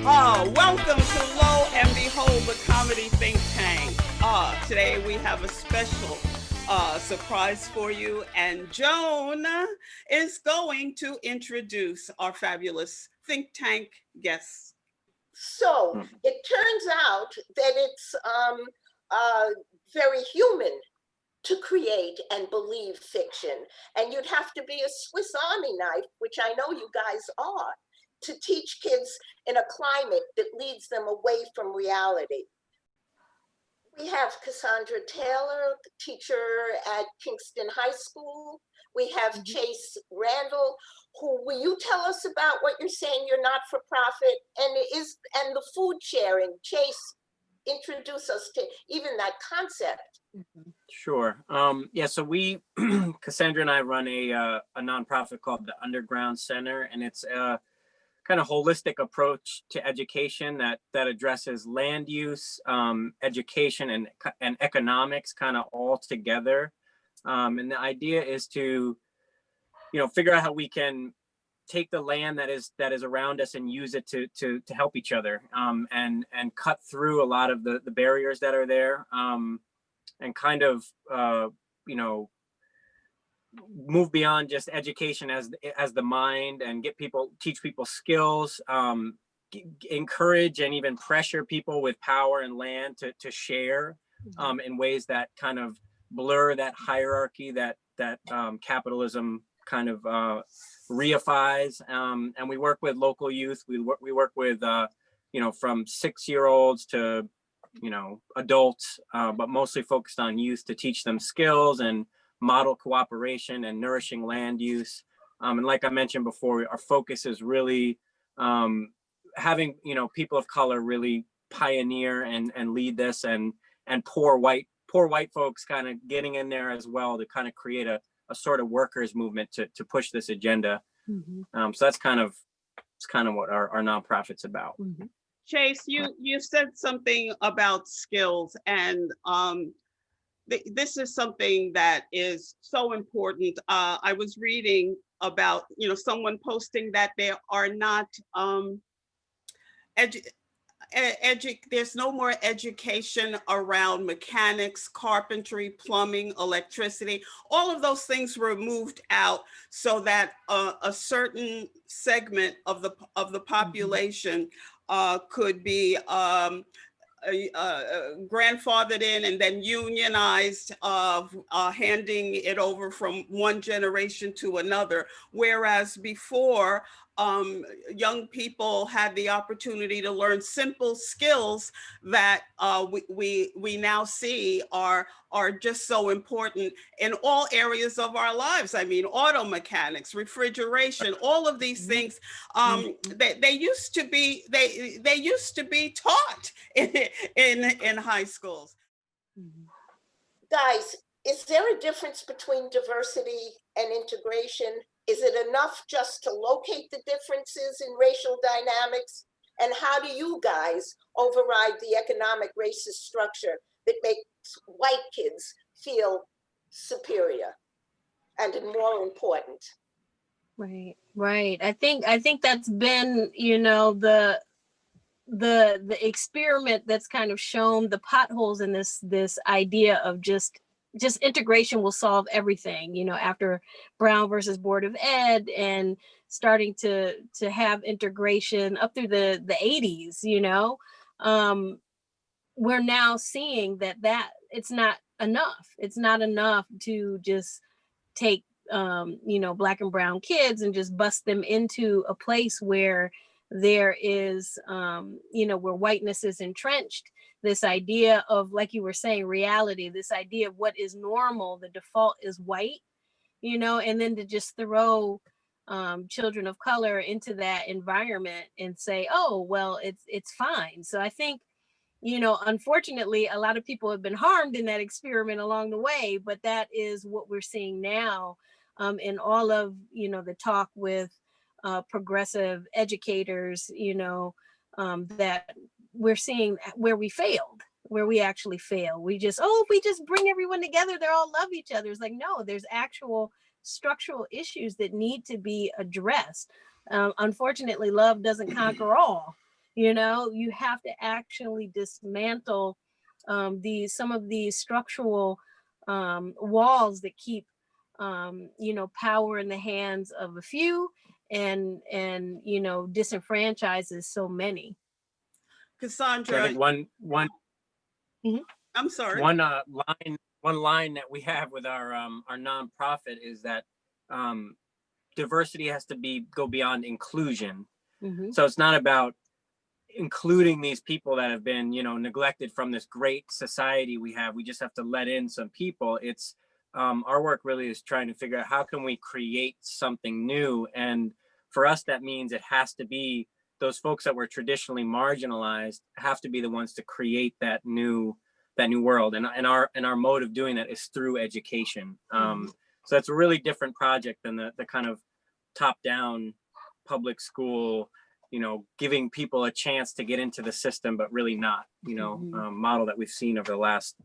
Welcome to Lo and Behold, the Comedy Think Tank. Today we have a special surprise for you, and Joan is going to introduce our fabulous think tank guests. So it turns out that it's very human to create and believe fiction. And you'd have to be a Swiss Army knife, which I know you guys are, to teach kids in a climate that leads them away from reality. We have Cassandra Taylor, teacher at Kingston High School. We have Chase Randall, who will you tell us about what you're saying you're not for profit and the food sharing. Chase, introduce us to even that concept. Sure. Yeah, so we, Cassandra and I run a nonprofit called the Underground Center, and it's a kind of holistic approach to education that addresses land use, education, and economics kind of all together. And the idea is to, figure out how we can take the land that is around us and use it to help each other, and cut through a lot of the barriers that are there, and kind of move beyond just education as the mind, and teach people skills, encourage and even pressure people with power and land to share, in ways that kind of blur that hierarchy that capitalism kind of reifies. And we work with local youth. We work with from 6-year-olds to adults, but mostly focused on youth, to teach them skills and model cooperation and nourishing land use. And like I mentioned before, our focus is really having people of color really pioneer and lead this, and poor white folks kind of getting in there as well, to kind of create a sort of workers movement to push this agenda. So that's kind of what our nonprofit's about. Chase, you said something about skills, and this is something that is so important. I was reading about someone posting that there are not there's no more education around mechanics, carpentry, plumbing, electricity. All of those things were moved out so that a certain segment of the population could be grandfathered in and then unionized, handing it over from one generation to another. Whereas before, young people had the opportunity to learn simple skills that we now see are just so important in all areas of our lives. I mean, auto mechanics, refrigeration, all of these things, they used to be taught in high schools. Guys, is there a difference between diversity and integration? Is it enough just to locate the differences in racial dynamics? And how do you guys override the economic racist structure that makes white kids feel superior and more important? Right. I think that's been, the experiment that's kind of shown the potholes in this idea of just integration will solve everything, after Brown versus Board of Ed, and starting to have integration up through the 80s, we're now seeing that it's not enough. It's not enough to just take, Black and brown kids and just bust them into a place where there is, where whiteness is entrenched. This idea of, like you were saying, reality, this idea of what is normal, the default is white, and then to just throw children of color into that environment and say, oh, well, it's fine. So I think, unfortunately, a lot of people have been harmed in that experiment along the way, but that is what we're seeing now, in all of, the talk with progressive educators, that we're seeing where we actually fail. We just bring everyone together, they'll all love each other. It's like, no, there's actual structural issues that need to be addressed. Unfortunately, love doesn't conquer all. You know, you have to actually dismantle some of these structural walls that keep you know, power in the hands of a few, and you know, disenfranchises so many. Cassandra, I think one Mhm. I'm sorry. one line that we have with our nonprofit is that diversity has to go beyond inclusion. Mm-hmm. So it's not about including these people that have been, you know, neglected from this great society we have. We just have to let in some people. It's our work really is trying to figure out how can we create something new. And for us, that means it has to be those folks that were traditionally marginalized have to be the ones to create that new world. And our mode of doing that is through education. So that's a really different project than the kind of top-down public school, you know, giving people a chance to get into the system, but really not, you know, model that we've seen over the last,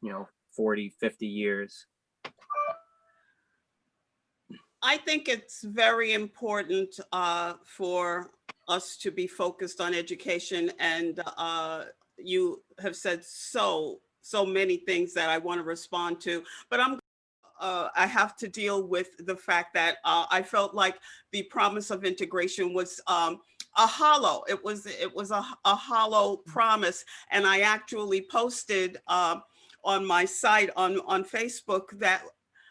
you know, 40, 50 years. I think it's very important for us to be focused on education, and you have said so many things that I want to respond to, but I have to deal with the fact that I felt like the promise of integration was a hollow. It was a hollow promise, and I actually posted on my site on Facebook that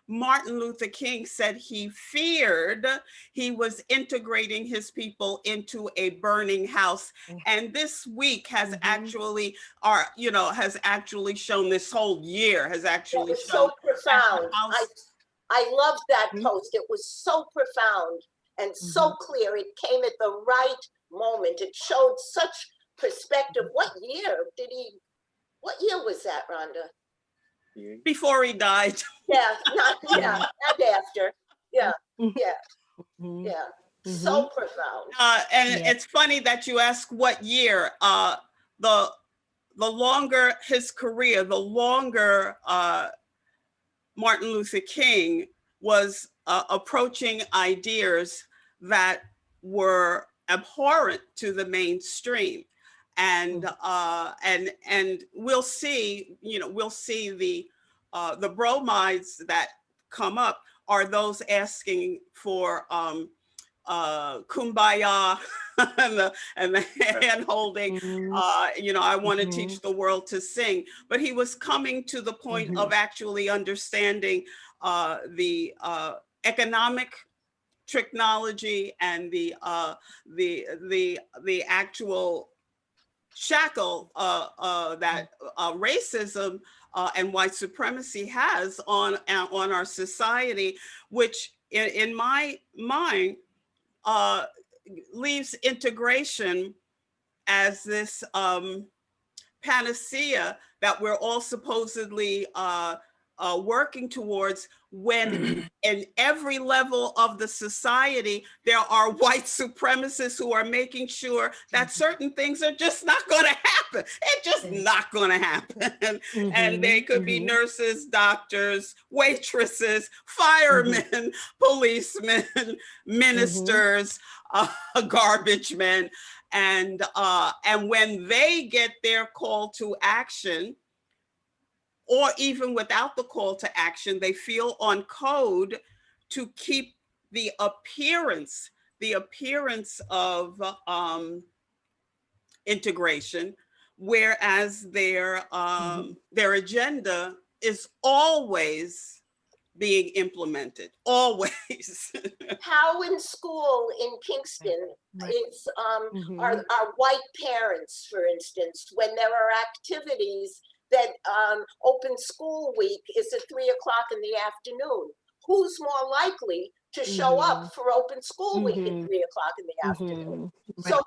Martin Luther King said he feared he was integrating his people into a burning house. And this week has actually, has actually shown, this whole year has actually It was shown. so profound. I loved that post. It was so profound and so clear. It came at the right moment. It showed such perspective. What year was that, Rhonda? Before he died. Yeah, not after. Yeah. So profound. And it's funny that you ask what year. The longer his career, the longer Martin Luther King was approaching ideas that were abhorrent to the mainstream. And we'll see, we'll see the bromides that come up are those asking for kumbaya and the hand holding. I want to teach the world to sing, but he was coming to the point of actually understanding the economic technology and the actual shackle that racism and white supremacy has on our society, which in my mind leaves integration as this panacea that we're all supposedly working towards, when in every level of the society, there are white supremacists who are making sure that certain things are just not going to happen. It's just not going to happen. And they could be nurses, doctors, waitresses, firemen, policemen, ministers, garbage men. And when they get their call to action, or even without the call to action, they feel on code to keep the appearance of integration, whereas their agenda is always being implemented, always. How in school in Kingston is our white parents, for instance, when there are activities that open school week is at 3 o'clock in the afternoon, who's more likely to show up for open school week at 3 o'clock in the afternoon? So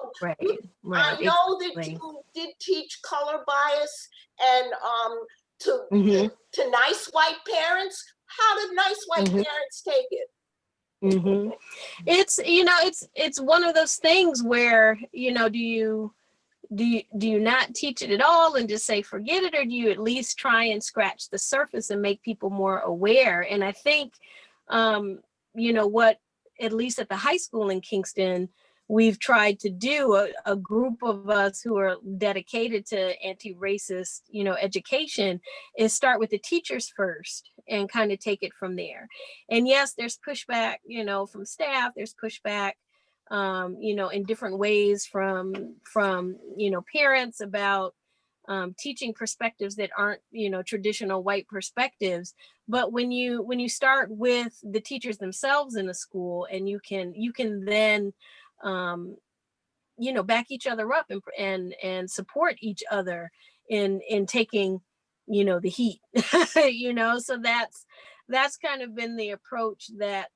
I know that you did teach color bias and to nice white parents. How did nice white parents take it? It's, it's one of those things where, do you not teach it at all and just say forget it, or do you at least try and scratch the surface and make people more aware? And I think what, at least at the high school in Kingston, we've tried to do, a group of us who are dedicated to anti-racist, education, is start with the teachers first and kind of take it from there. And yes, there's pushback, from staff, there's pushback, in different ways from parents about teaching perspectives that aren't, traditional white perspectives. But when you start with the teachers themselves in the school, and you can then back each other up and support each other in taking the heat. So that's kind of been the approach that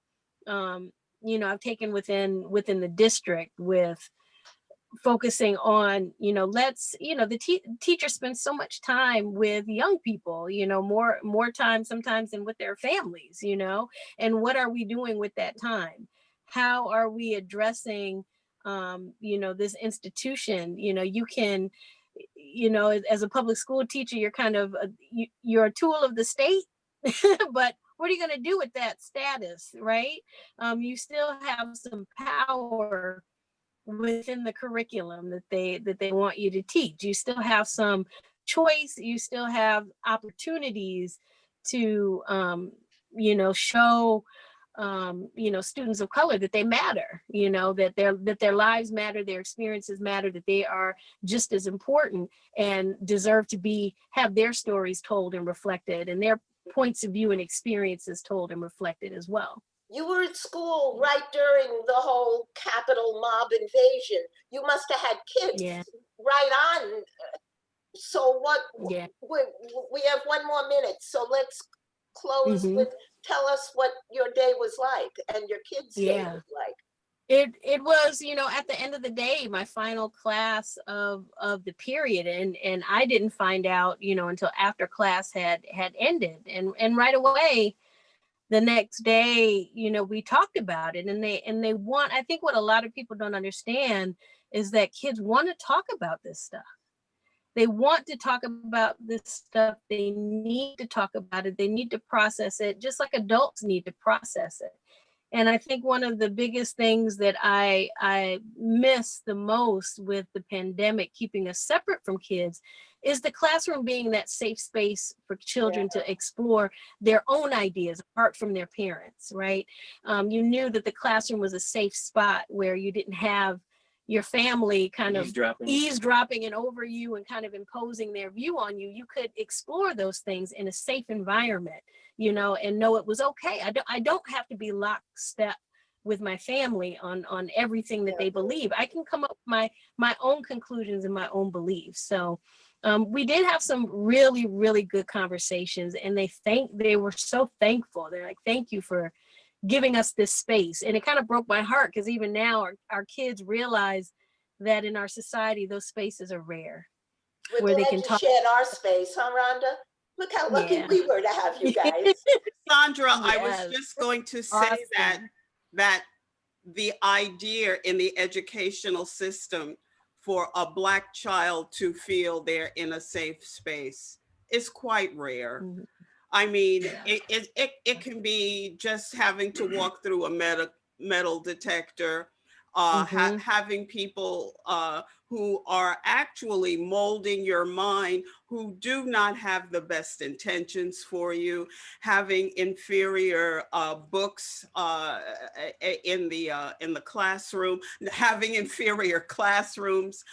I've taken within the district, with focusing on, the teacher spends so much time with young people, more time sometimes than with their families, and what are we doing with that time? How are we addressing this institution? You can, as a public school teacher, you're kind of you're a tool of the state. But what are you going to do with that status, right? You still have some power within the curriculum that they want you to teach. You still have some choice. You still have opportunities to show students of color that they matter, that their lives matter, their experiences matter, that they are just as important and deserve to have their stories told and reflected, and their points of view and experiences told and reflected as well. You were at school right during the whole Capitol mob invasion. You must have had kids right on. So what? Yeah. We have 1 more minute, so let's close with, tell us what your day was like and your kids' day was like. It was, at the end of the day, my final class of the period, and I didn't find out, until after class had ended, and right away, the next day, we talked about it, and they want, I think what a lot of people don't understand is that kids want to talk about this stuff. They want to talk about this stuff. They need to talk about it. They need to process it, just like adults need to process it. And I think one of the biggest things that I miss the most with the pandemic, keeping us separate from kids, is the classroom being that safe space for children to explore their own ideas apart from their parents, right? You knew that the classroom was a safe spot where you didn't have your family kind of eavesdropping and over you and kind of imposing their view on you. You could explore those things in a safe environment, and know it was okay. I don't have to be lockstep with my family on everything that they believe. I can come up with my own conclusions and my own beliefs. So we did have some really, really good conversations, and they were so thankful. They're like, thank you for giving us this space. And it kind of broke my heart, because even now our kids realize that in our society, those spaces are rare. We're where glad they can you talk. shared our space, huh, Rhonda? Look how lucky we were to have you guys. Cassandra, I was just going to say that the idea in the educational system for a Black child to feel they're in a safe space is quite rare. I mean, it can be just having to walk through a metal detector, having people who are actually molding your mind, who do not have the best intentions for you, having inferior books in the classroom, having inferior classrooms.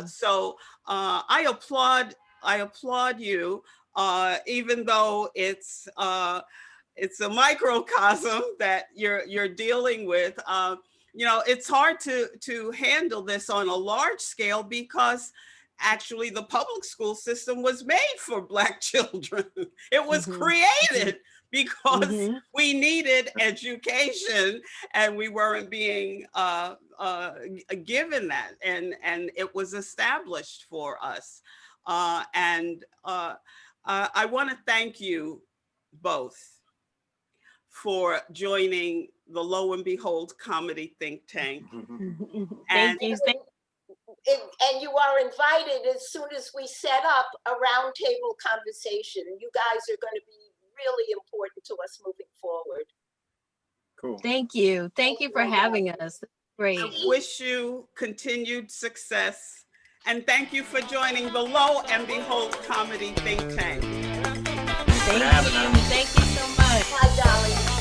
So I applaud you. Even though it's a microcosm that you're dealing with, it's hard to handle this on a large scale, because actually the public school system was made for Black children. It was created because we needed education, and we weren't being given that, and it was established for us. I want to thank you both for joining the Lo and Behold Comedy Think Tank. Thank you. And you are invited as soon as we set up a roundtable conversation. You guys are going to be really important to us moving forward. Cool. Thank you. Thank you for having us. Great. I wish you continued success. And thank you for joining the Lo and Behold Comedy Think Tank. Thank you. Thank you so much. Hi, darling.